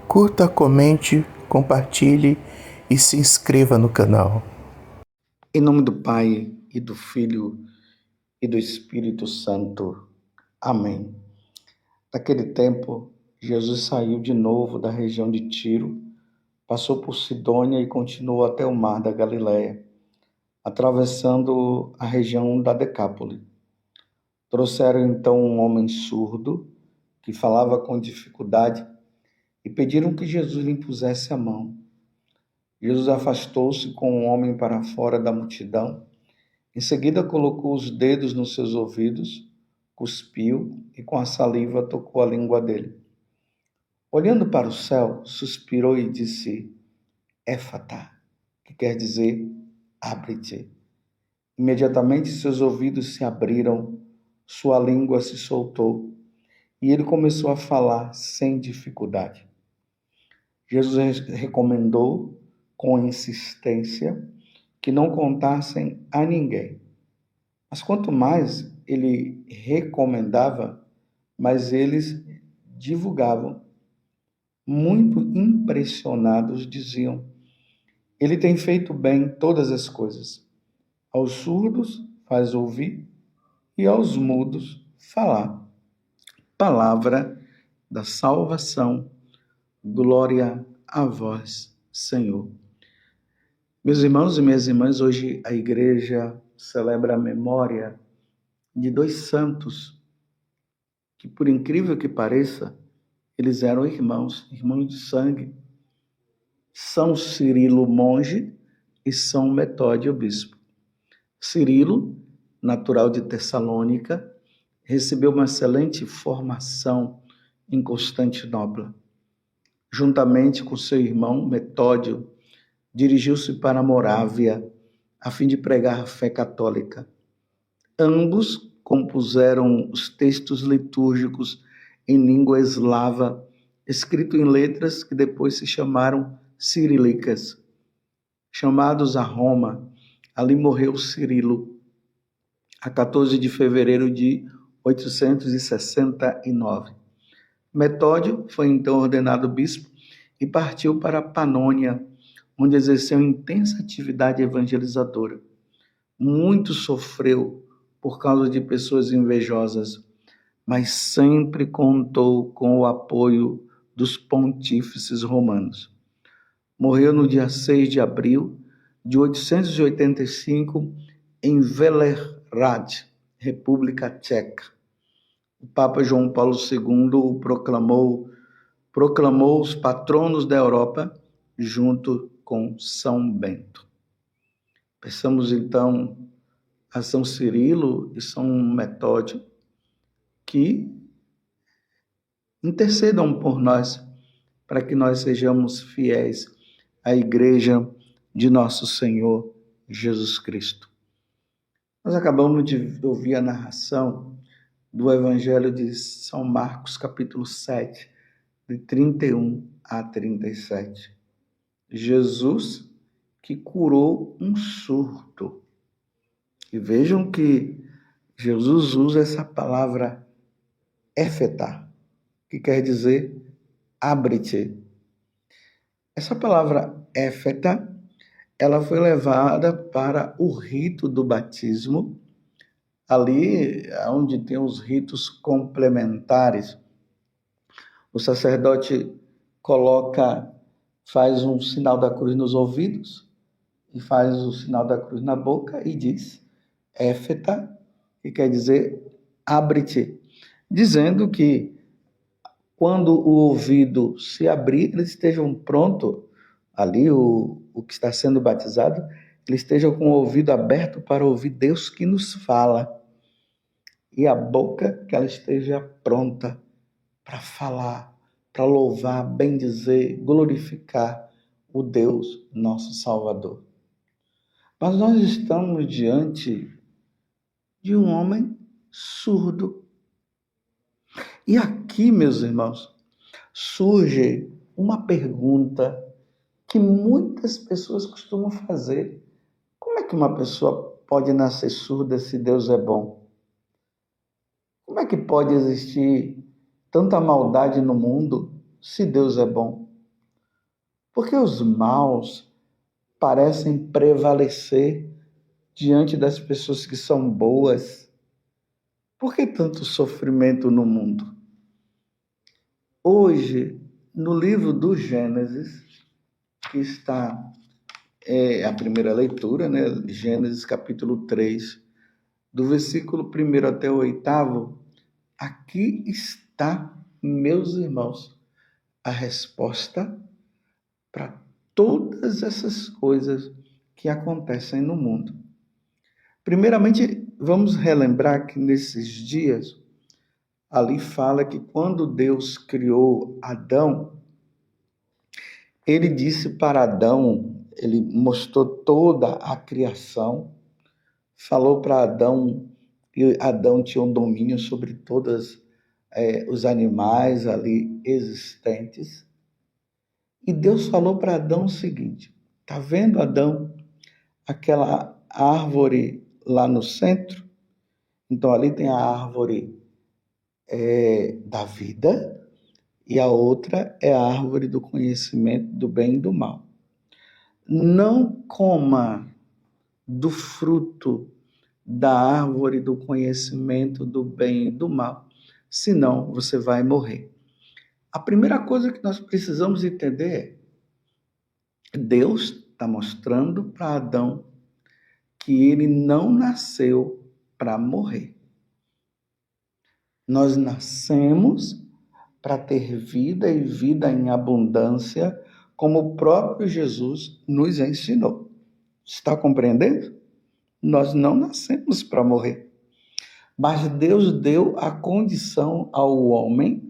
Curta, comente, compartilhe e se inscreva no canal. Em nome do Pai, e do Filho, e do Espírito Santo. Amém. Naquele tempo, Jesus saiu de novo da região de Tiro, passou por Sidônia e continuou até o mar da Galileia, atravessando a região da Decápole. Trouxeram então um homem surdo, que falava com dificuldade, e pediram que Jesus lhe impusesse a mão. Jesus afastou-se com o homem para fora da multidão. Em seguida, colocou os dedos nos seus ouvidos, cuspiu e com a saliva tocou a língua dele. Olhando para o céu, suspirou e disse: Éfata, que quer dizer abre-te. Imediatamente seus ouvidos se abriram, sua língua se soltou e ele começou a falar sem dificuldade. Jesus recomendou com insistência que não contassem a ninguém. Mas quanto mais ele recomendava, mais eles divulgavam. Muito impressionados, diziam: ele tem feito bem todas as coisas. Aos surdos faz ouvir e aos mudos falar. Palavra da salvação. Glória a vós, Senhor. Meus irmãos e minhas irmãs, hoje a igreja celebra a memória de dois santos que, por incrível que pareça, eles eram irmãos de sangue. São Cirilo, monge, e São Metódio, bispo. Cirilo, natural de Tessalônica, recebeu uma excelente formação em Constantinopla. Juntamente com seu irmão Metódio, dirigiu-se para a Morávia, a fim de pregar a fé católica. Ambos compuseram os textos litúrgicos em língua eslava, escrito em letras que depois se chamaram cirílicas. Chamados a Roma, ali morreu Cirilo, a 14 de fevereiro de 869. Metódio foi então ordenado bispo e partiu para a Panônia, onde exerceu intensa atividade evangelizadora. Muito sofreu por causa de pessoas invejosas, mas sempre contou com o apoio dos pontífices romanos. Morreu no dia 6 de abril de 885 em Velehrad, República Tcheca. O Papa João Paulo II o proclamou os patronos da Europa junto com São Bento. Peçamos então a São Cirilo e São Metódio que intercedam por nós, para que nós sejamos fiéis à Igreja de nosso Senhor Jesus Cristo. Nós acabamos de ouvir a narração do Evangelho de São Marcos, capítulo 7, de 31 a 37. Jesus que curou um surdo. E vejam que Jesus usa essa palavra éfeta, que quer dizer abre-te. Essa palavra éfeta, ela foi levada para o rito do batismo, ali onde tem os ritos complementares. O sacerdote faz um sinal da cruz nos ouvidos e faz o sinal da cruz na boca e diz éfeta, que quer dizer abre-te, dizendo que quando o ouvido se abrir, eles estejam prontos, ali o que está sendo batizado, ele esteja com o ouvido aberto para ouvir Deus que nos fala, e a boca que ela esteja pronta para falar, para louvar, bendizer, glorificar o Deus nosso Salvador. Mas nós estamos diante de um homem surdo. E aqui, meus irmãos, surge uma pergunta que muitas pessoas costumam fazer. Como é que uma pessoa pode nascer surda se Deus é bom? Como é que pode existir tanta maldade no mundo se Deus é bom? Por que os maus parecem prevalecer diante das pessoas que são boas? Por que tanto sofrimento no mundo? Hoje, no livro do Gênesis, que está a primeira leitura, né? Gênesis capítulo 3, do versículo 1 até o 8º, aqui está, meus irmãos, a resposta para todas essas coisas que acontecem no mundo. Primeiramente, vamos relembrar que nesses dias, ali fala que quando Deus criou Adão, ele disse para Adão, ele mostrou toda a criação, falou para Adão que Adão tinha um domínio sobre todos os animais ali existentes. E Deus falou para Adão o seguinte: tá vendo, Adão, aquela árvore lá no centro? Então ali tem a árvore da vida e a outra é a árvore do conhecimento do bem e do mal. Não coma do fruto da árvore do conhecimento do bem e do mal, senão você vai morrer. A primeira coisa que nós precisamos entender é: Deus está mostrando para Adão que ele não nasceu para morrer. Nós nascemos para ter vida e vida em abundância, como o próprio Jesus nos ensinou. Está compreendendo? Nós não nascemos para morrer. Mas Deus deu a condição ao homem,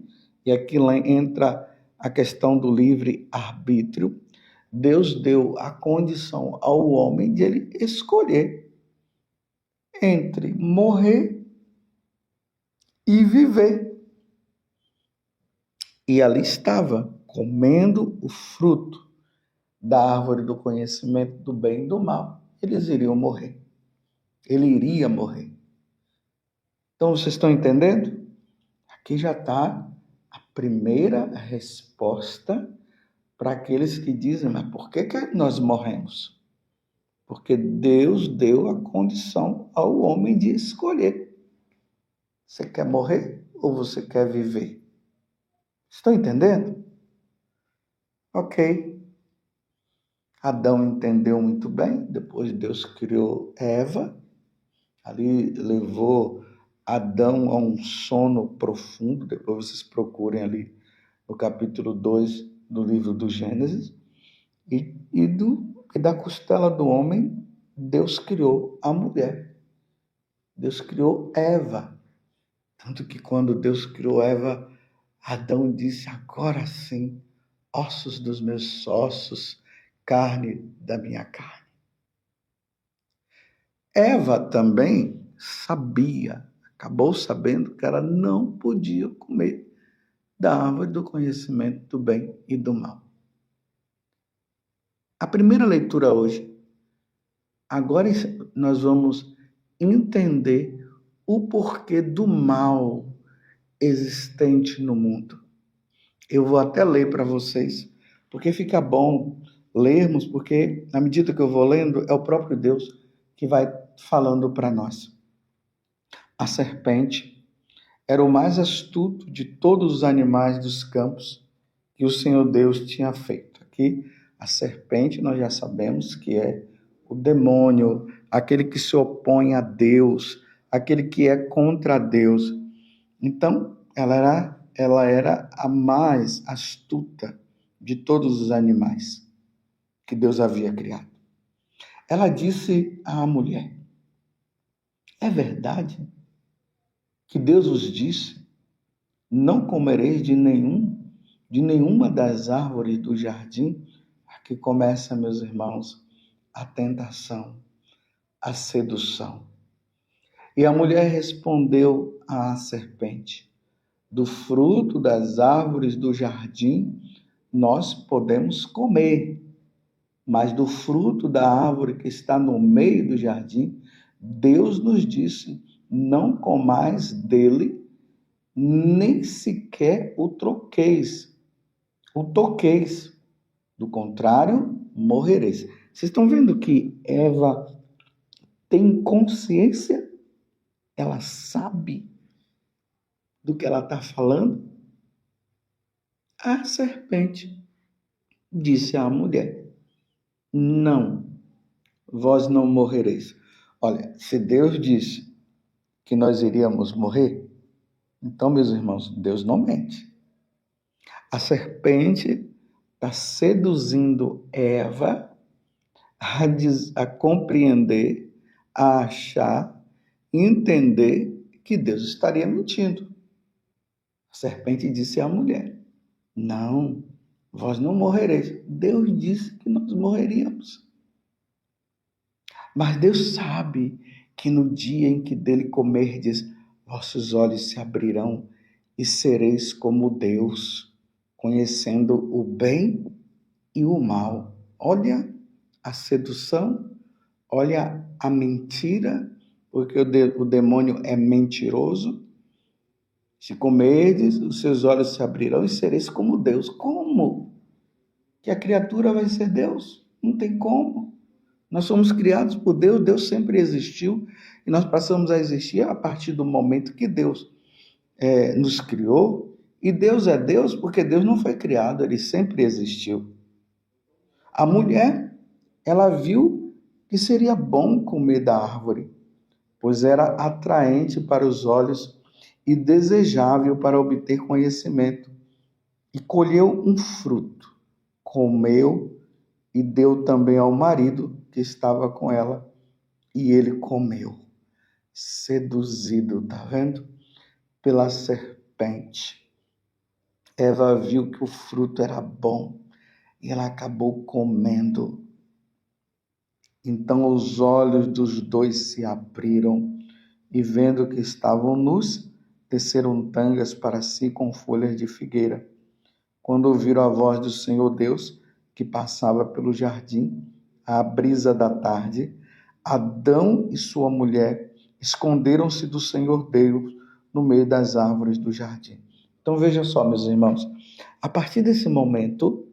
e aqui entra a questão do livre-arbítrio. Deus deu a condição ao homem de ele escolher entre morrer e viver. E ali estava, comendo o fruto da árvore do conhecimento do bem e do mal. Eles iriam morrer. Ele iria morrer. Então, vocês estão entendendo? Aqui já está a primeira resposta para aqueles que dizem: mas por que nós morremos? Porque Deus deu a condição ao homem de escolher. Você quer morrer ou você quer viver? Estão entendendo? Ok. Adão entendeu muito bem. Depois Deus criou Eva. Ali levou Adão a um sono profundo. Depois vocês procurem ali no capítulo 2 do livro do Gênesis. E da costela do homem, Deus criou a mulher. Deus criou Eva. Tanto que quando Deus criou Eva, Adão disse: agora sim, ossos dos meus ossos, carne da minha carne. Eva também acabou sabendo que ela não podia comer da árvore do conhecimento do bem e do mal. A primeira leitura hoje, agora nós vamos entender o porquê do mal existente no mundo. Eu vou até ler para vocês, porque fica bom lermos, porque na medida que eu vou lendo, é o próprio Deus que vai falando para nós. A serpente era o mais astuto de todos os animais dos campos que o Senhor Deus tinha feito. Aqui, a serpente, nós já sabemos que é o demônio, aquele que se opõe a Deus, aquele que é contra Deus. Então, ela era a mais astuta de todos os animais que Deus havia criado. Ela disse à mulher: é verdade que Deus vos disse: não comereis de nenhuma das árvores do jardim? Aqui começa, meus irmãos, a tentação, a sedução. E a mulher respondeu à serpente: do fruto das árvores do jardim nós podemos comer, mas do fruto da árvore que está no meio do jardim, Deus nos disse: não comais dele, nem sequer o toqueis. Do contrário, morrereis. Vocês estão vendo que Eva tem consciência? Ela sabe do que ela está falando? A serpente disse à mulher: não, vós não morrereis. Olha, se Deus disse que nós iríamos morrer, então, meus irmãos, Deus não mente. A serpente está seduzindo Eva a compreender, a achar, entender que Deus estaria mentindo. A serpente disse à mulher: não, vós não morrereis. Deus disse que nós morreríamos. Mas Deus sabe que no dia em que dele comerdes, vossos olhos se abrirão e sereis como Deus, conhecendo o bem e o mal. Olha a sedução, olha a mentira, porque o demônio é mentiroso. Se comerdes, os seus olhos se abrirão e sereis como Deus. Como? Que a criatura vai ser Deus? Não tem como. Nós somos criados por Deus, Deus sempre existiu e nós passamos a existir a partir do momento que Deus nos criou. E Deus é Deus porque Deus não foi criado, Ele sempre existiu. A mulher, ela viu que seria bom comer da árvore, pois era atraente para os olhos e desejável para obter conhecimento. E colheu um fruto, comeu e deu também ao marido que estava com ela, e ele comeu. Seduzido, tá vendo? Pela serpente. Eva viu que o fruto era bom e ela acabou comendo. Então os olhos dos dois se abriram e, vendo que estavam nus, teceram tangas para si com folhas de figueira. Quando ouviram a voz do Senhor Deus, que passava pelo jardim, à brisa da tarde, Adão e sua mulher esconderam-se do Senhor Deus no meio das árvores do jardim. Então veja só, meus irmãos, a partir desse momento,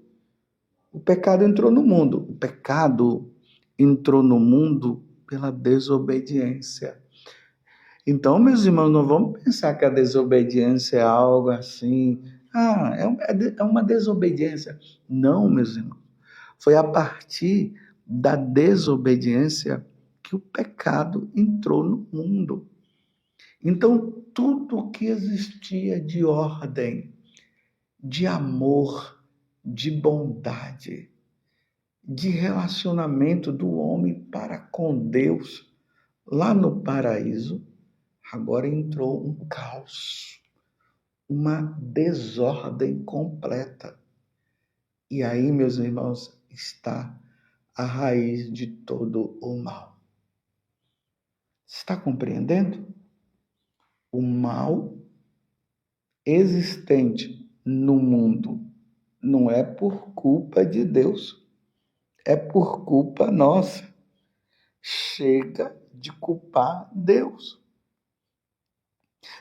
o pecado entrou no mundo. O pecado entrou no mundo pela desobediência. Então, meus irmãos, não vamos pensar que a desobediência é algo assim, é uma desobediência. Não, meus irmãos. Foi a partir da desobediência que o pecado entrou no mundo. Então, tudo o que existia de ordem, de amor, de bondade, de relacionamento do homem para com Deus, lá no paraíso, agora entrou um caos, uma desordem completa. E aí, meus irmãos, está a raiz de todo o mal. Está compreendendo? O mal existente no mundo não é por culpa de Deus, é por culpa nossa. Chega de culpar Deus.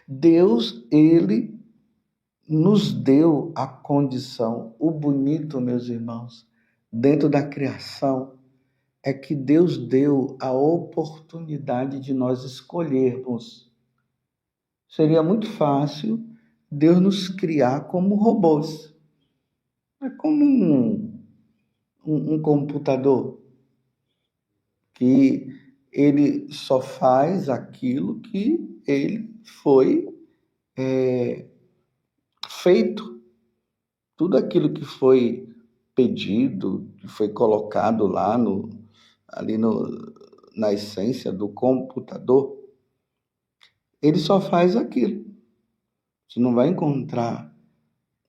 Deus, Ele nos deu a condição. O bonito, meus irmãos, dentro da criação, é que Deus deu a oportunidade de nós escolhermos. Seria muito fácil Deus nos criar como robôs. É como um computador que ele só faz aquilo que ele foi feito. Tudo aquilo que foi pedido, que foi colocado lá na essência do computador, ele só faz aquilo. Você não vai encontrar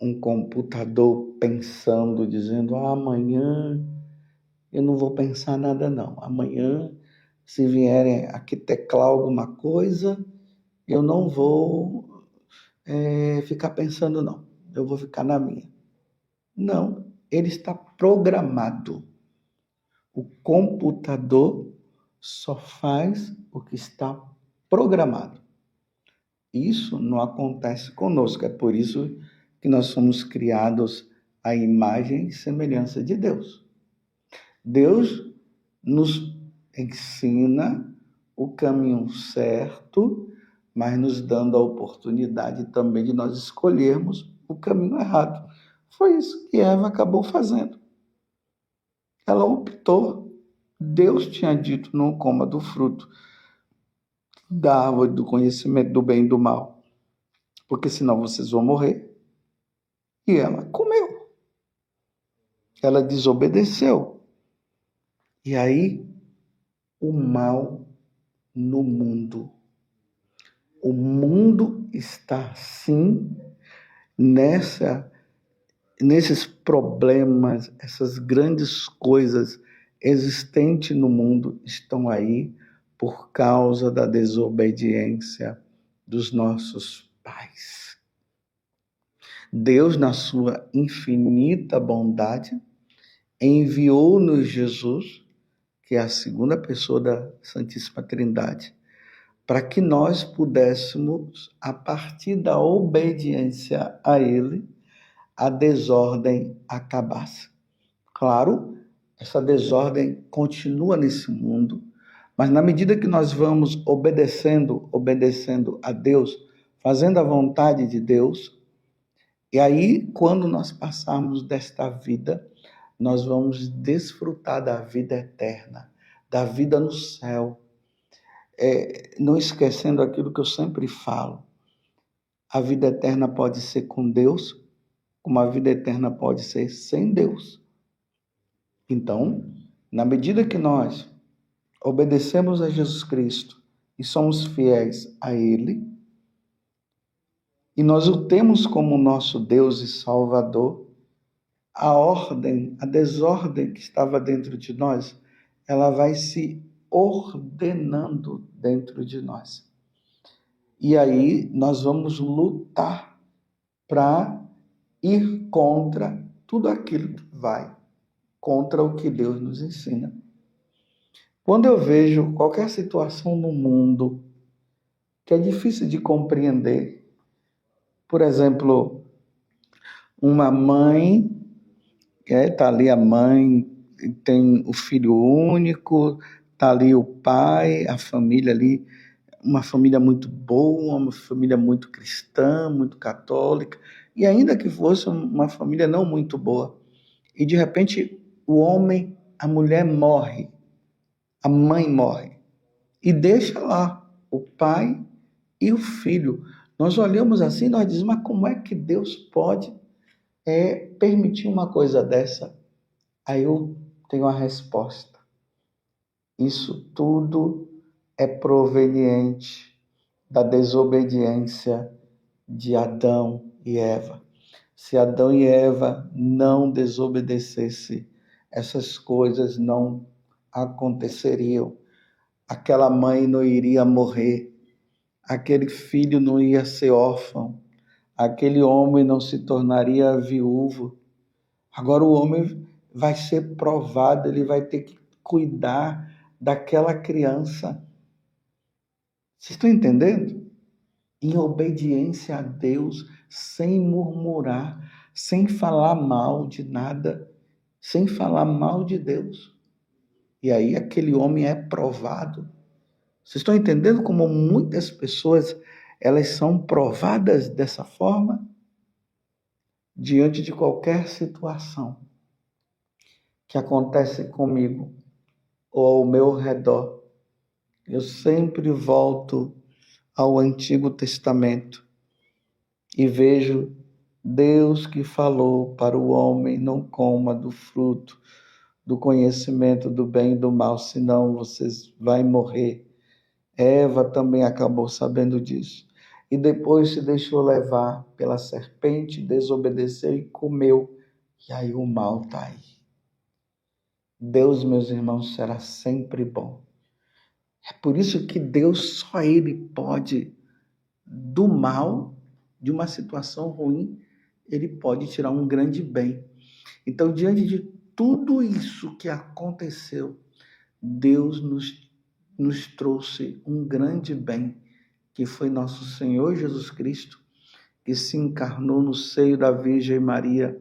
um computador pensando, dizendo: amanhã eu não vou pensar nada não. Amanhã, se vierem aqui teclar alguma coisa, eu não vou ficar pensando não. Eu vou ficar na minha. Não, ele está programado. O computador só faz o que está programado. Isso não acontece conosco. É por isso que nós somos criados a imagem e semelhança de Deus. Deus nos ensina o caminho certo, mas nos dando a oportunidade também de nós escolhermos o caminho errado. Foi isso que Eva acabou fazendo. Ela optou. Deus tinha dito: não coma do fruto da árvore do conhecimento do bem e do mal, porque senão vocês vão morrer. E ela comeu. Ela desobedeceu. E aí, o mal no mundo. O mundo está assim nesses problemas, essas grandes coisas existentes no mundo estão aí por causa da desobediência dos nossos pais. Deus, na sua infinita bondade, enviou-nos Jesus, que é a segunda pessoa da Santíssima Trindade, para que nós pudéssemos, a partir da obediência a Ele, a desordem acabasse. Claro, essa desordem continua nesse mundo, mas na medida que nós vamos obedecendo a Deus, fazendo a vontade de Deus, e aí, quando nós passarmos desta vida, nós vamos desfrutar da vida eterna, da vida no céu. Não esquecendo aquilo que eu sempre falo, a vida eterna pode ser com Deus, como a vida eterna pode ser sem Deus. Então, na medida que nós obedecemos a Jesus Cristo e somos fiéis a Ele, e nós o temos como nosso Deus e Salvador, a desordem que estava dentro de nós, ela vai se ordenando dentro de nós. E aí nós vamos lutar para ir contra tudo aquilo que vai contra o que Deus nos ensina. Quando eu vejo qualquer situação no mundo que é difícil de compreender, por exemplo, uma mãe, tá ali a mãe, tem o filho único, tá ali o pai, a família ali, uma família muito boa, uma família muito cristã, muito católica, e ainda que fosse uma família não muito boa, e de repente o homem, a mulher morre, a mãe morre, e deixa lá o pai e o filho. Nós olhamos assim, nós dizemos, mas como é que Deus pode permitir uma coisa dessa? Aí eu tenho a resposta. Isso tudo é proveniente da desobediência de Adão e Eva. Se Adão e Eva não desobedecessem, essas coisas não aconteceriam. Aquela mãe não iria morrer, aquele filho não ia ser órfão, aquele homem não se tornaria viúvo. Agora o homem vai ser provado, ele vai ter que cuidar daquela criança. Vocês estão entendendo? Em obediência a Deus, sem murmurar, sem falar mal de nada, sem falar mal de Deus. E aí aquele homem é provado. Vocês estão entendendo como muitas pessoas, elas são provadas dessa forma? Diante de qualquer situação que acontece comigo ou ao meu redor, eu sempre volto ao Antigo Testamento e vejo Deus que falou para o homem: não coma do fruto do conhecimento do bem e do mal, senão vocês vão morrer. Eva também acabou sabendo disso. E depois se deixou levar pela serpente, desobedeceu e comeu. E aí o mal está aí. Deus, meus irmãos, será sempre bom. É por isso que Deus, só Ele pode, do mal, de uma situação ruim, Ele pode tirar um grande bem. Então, diante de tudo isso que aconteceu, Deus nos trouxe um grande bem, que foi nosso Senhor Jesus Cristo, que se encarnou no seio da Virgem Maria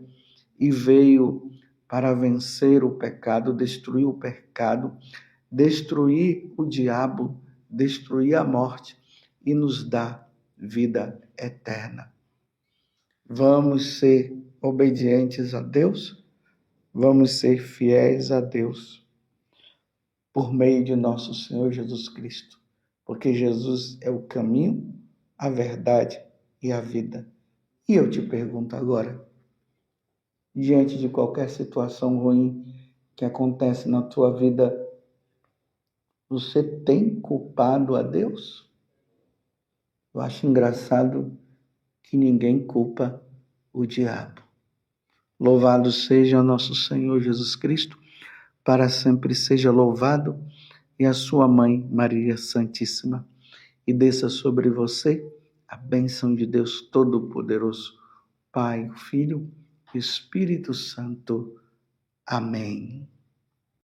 e veio para vencer o pecado, destruir o pecado, destruir o diabo, destruir a morte e nos dar vida eterna. Vamos ser obedientes a Deus? Vamos ser fiéis a Deus por meio de nosso Senhor Jesus Cristo, porque Jesus é o caminho, a verdade e a vida. E eu te pergunto agora, diante de qualquer situação ruim que acontece na tua vida, você tem culpado a Deus? Eu acho engraçado que ninguém culpa o diabo. Louvado seja nosso Senhor Jesus Cristo, para sempre seja louvado, e a sua mãe, Maria Santíssima. E desça sobre você a bênção de Deus Todo-Poderoso, Pai, Filho e Espírito Santo. Amém.